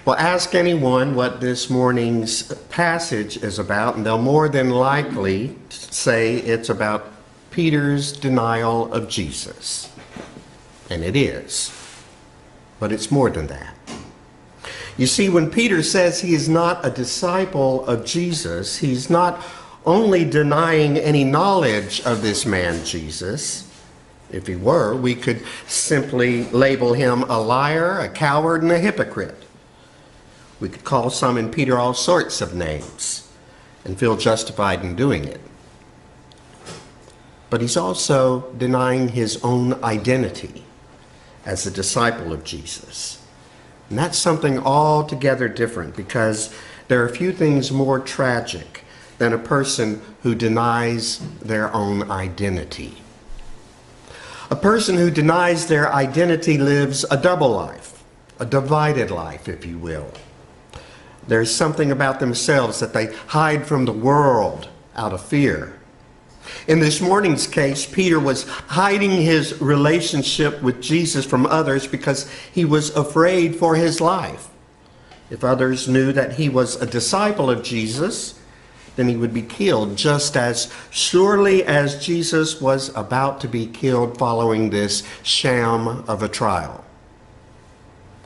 Well, ask anyone what this morning's passage is about, and they'll more than likely say it's about Peter's denial of Jesus. And it is. But it's more than that. You see, when Peter says he is not a disciple of Jesus, he's not only denying any knowledge of this man Jesus. If he were, we could simply label him a liar, a coward, and a hypocrite. We could call Simon Peter all sorts of names and feel justified in doing it. But he's also denying his own identity as a disciple of Jesus. And that's something altogether different, because there are few things more tragic than a person who denies their own identity. A person who denies their identity lives a double life, a divided life, if you will. There's something about themselves that they hide from the world out of fear. In this morning's case, Peter was hiding his relationship with Jesus from others because he was afraid for his life. If others knew that he was a disciple of Jesus, then he would be killed just as surely as Jesus was about to be killed following this sham of a trial.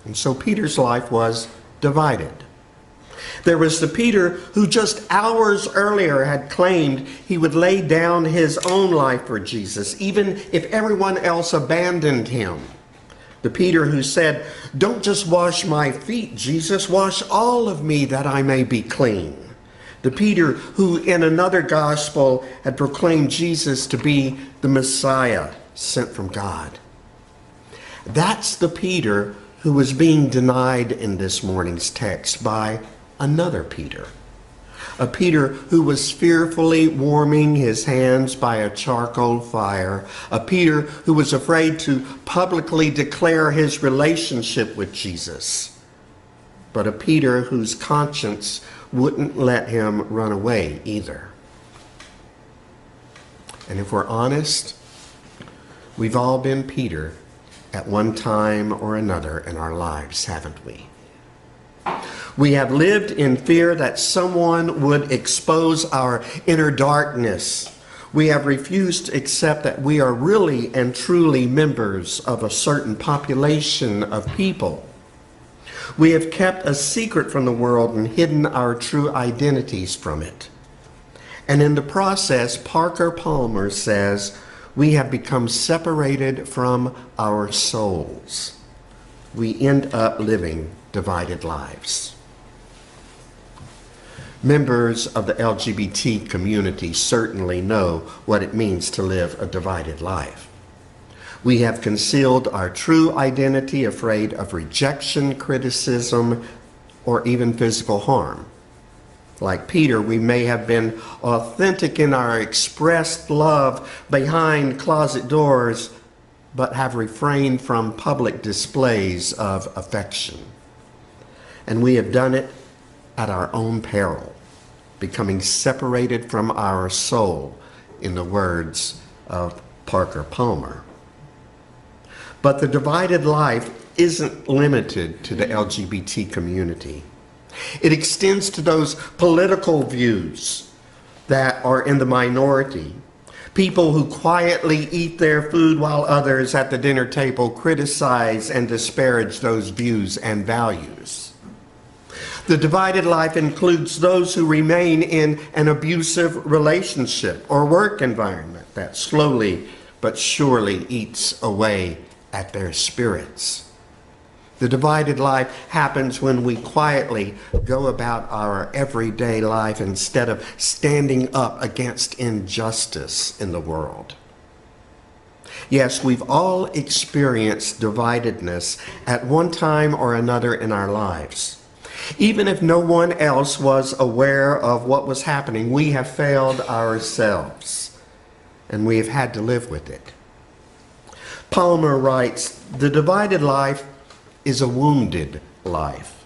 And so Peter's life was divided. There was the Peter who just hours earlier had claimed he would lay down his own life for Jesus, even if everyone else abandoned him. The Peter who said, "Don't just wash my feet, Jesus, wash all of me that I may be clean." The Peter who in another gospel had proclaimed Jesus to be the Messiah sent from God. That's the Peter who was being denied in this morning's text by another Peter. A Peter who was fearfully warming his hands by a charcoal fire. A Peter who was afraid to publicly declare his relationship with Jesus. But a Peter whose conscience wouldn't let him run away either. And if we're honest, we've all been Peter at one time or another in our lives, haven't we? We have lived in fear that someone would expose our inner darkness. We have refused to accept that we are really and truly members of a certain population of people. We have kept a secret from the world and hidden our true identities from it. And in the process, Parker Palmer says, we have become separated from our souls. We end up living divided lives. Members of the LGBT community certainly know what it means to live a divided life. We have concealed our true identity, afraid of rejection, criticism, or even physical harm. Like Peter, we may have been authentic in our expressed love behind closet doors, but have refrained from public displays of affection. And we have done it at our own peril, becoming separated from our soul, in the words of Parker Palmer. But the divided life isn't limited to the LGBT community. It extends to those political views that are in the minority, people who quietly eat their food while others at the dinner table criticize and disparage those views and values. The divided life includes those who remain in an abusive relationship or work environment that slowly but surely eats away at their spirits. The divided life happens when we quietly go about our everyday life instead of standing up against injustice in the world. Yes, we've all experienced dividedness at one time or another in our lives. Even if no one else was aware of what was happening, we have failed ourselves, and we have had to live with it. Palmer writes, "The divided life is a wounded life,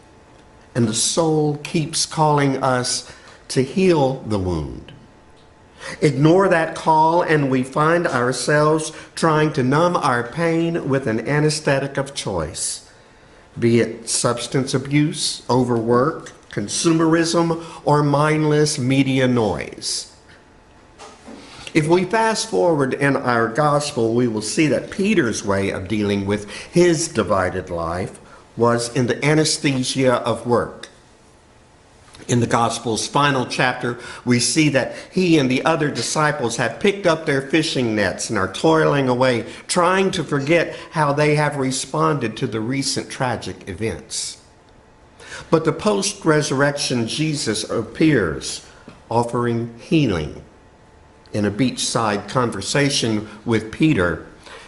and the soul keeps calling us to heal the wound. Ignore that call, and we find ourselves trying to numb our pain with an anesthetic of choice. be it substance abuse, overwork, consumerism, or mindless media noise. If we fast forward in our gospel, we will see that Peter's way of dealing with his divided life was in the anesthesia of work. In the gospel's final chapter, we see that he and the other disciples have picked up their fishing nets and are toiling away, trying to forget how they have responded to the recent tragic events. But the post-resurrection Jesus appears, offering healing. In a beachside conversation with Peter,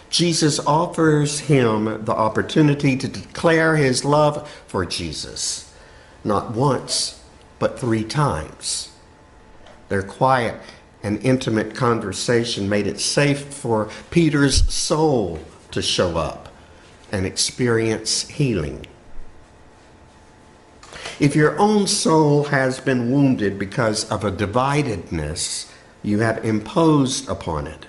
Jesus offers him the opportunity to declare his love for Jesus, not once, but 3 times. Their quiet and intimate conversation made it safe for Peter's soul to show up and experience healing. If your own soul has been wounded because of a dividedness you have imposed upon it,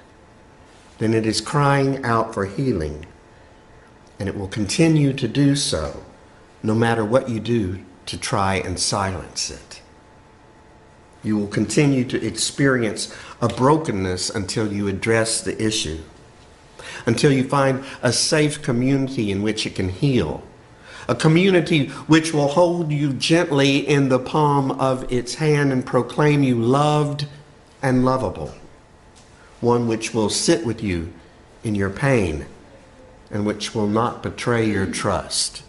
then it is crying out for healing, and it will continue to do so no matter what you do to try and silence it. You will continue to experience a brokenness until you address the issue, until you find a safe community in which it can heal, a community which will hold you gently in the palm of its hand and proclaim you loved and lovable, one which will sit with you in your pain and which will not betray your trust.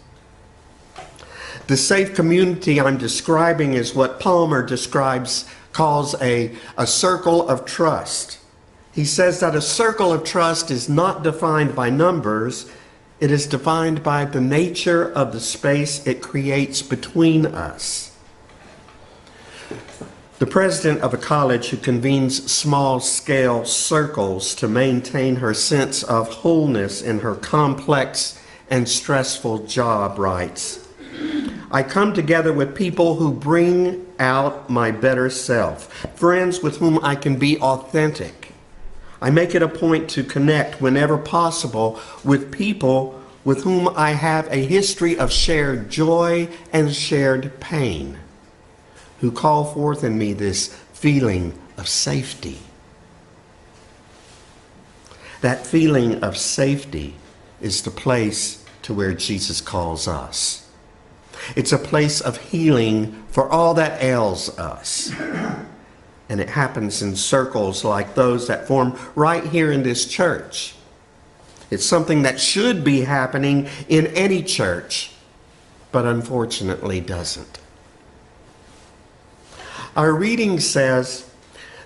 The safe community I'm describing is what Palmer calls a circle of trust. He says that a circle of trust is not defined by numbers, it is defined by the nature of the space it creates between us. The president of a college who convenes small-scale circles to maintain her sense of wholeness in her complex and stressful job writes, "I come together with people who bring out my better self, friends with whom I can be authentic. I make it a point to connect whenever possible with people with whom I have a history of shared joy and shared pain, who call forth in me this feeling of safety." That feeling of safety is the place to where Jesus calls us. It's a place of healing for all that ails us. And it happens in circles like those that form right here in this church. It's something that should be happening in any church, but unfortunately doesn't. Our reading says,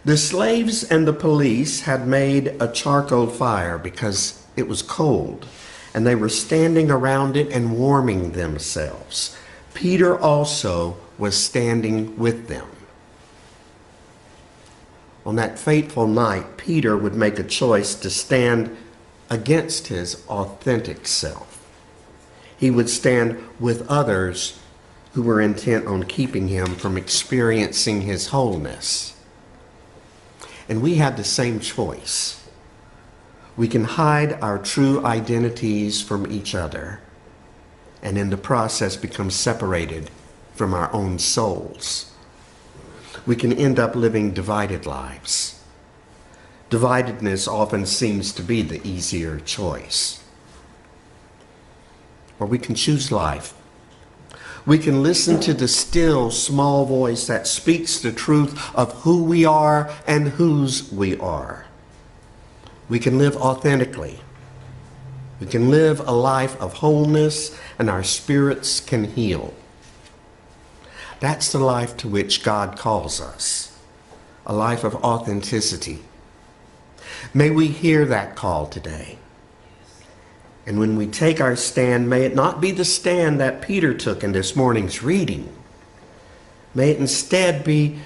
"The slaves and the police had made a charcoal fire because it was cold, and they were standing around it and warming themselves. Peter also was standing with them." On that fateful night, Peter would make a choice to stand against his authentic self. He would stand with others who were intent on keeping him from experiencing his wholeness. And we have the same choice. We can hide our true identities from each other, and in the process become separated from our own souls. We can end up living divided lives. Dividedness often seems to be the easier choice. Or we can choose life. We can listen to the still, small voice that speaks the truth of who we are and whose we are. We can live authentically. We can live a life of wholeness, and our spirits can heal. That's the life to which God calls us, a life of authenticity. May we hear that call today. And when we take our stand, may it not be the stand that Peter took in this morning's reading. May it instead be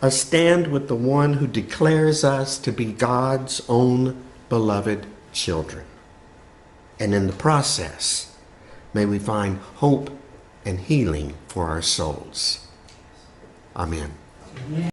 a stand with the one who declares us to be God's own beloved children. And in the process, may we find hope and healing for our souls. Amen.